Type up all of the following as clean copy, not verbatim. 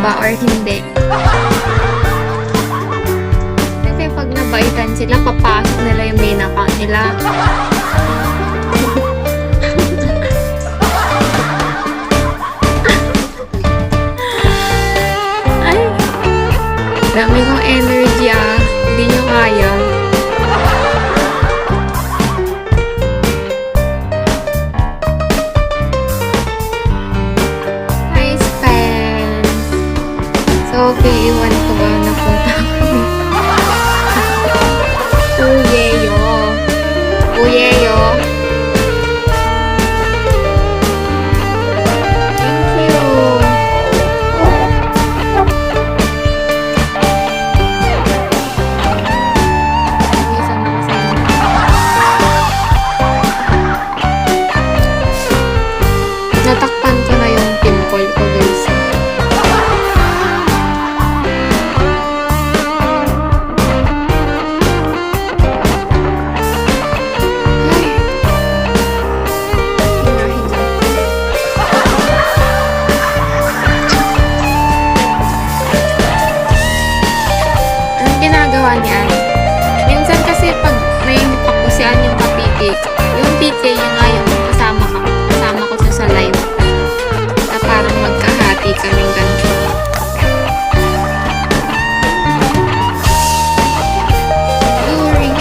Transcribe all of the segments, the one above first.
ba or hindi. Kasi pag nabaitan sila, papasok nila yung binaka nila. Ay, dami kong energy ah. Hindi nyo kaya. Okay, iwan ko ba napunta ko? Uyeyo. Uyeyo. Thank you. Isan ako sa inyo. Natakpan ko na yung pimple ko, guys. Ginagawa niya. Minsan kasi pag may pakusian yung ka-PK, yung PK yun nga yung kasama ko sa live. Na parang magkahati kaming ganito. Dory.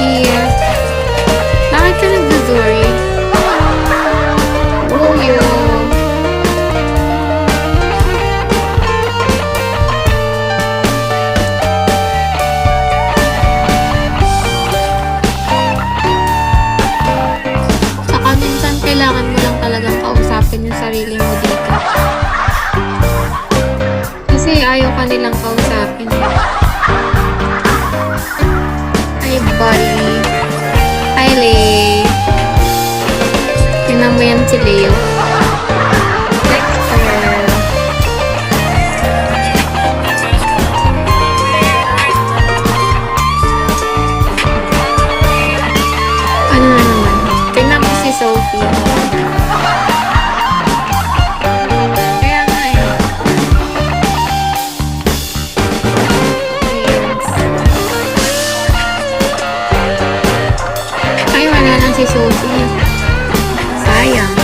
Bakit ka nagdo-dory? Uyo. Kailangan mo lang talagang kausapin yung sarili mo dito. Kasi ayaw ka nilang kausapin. Ay, buddy. Hi, Lay. Tingnan mo yan si Leo. Ano na naman? Tingnan mo si Sophie. Kaya nga eh. Yes. Ay, wala lang si Sophie. Sayang.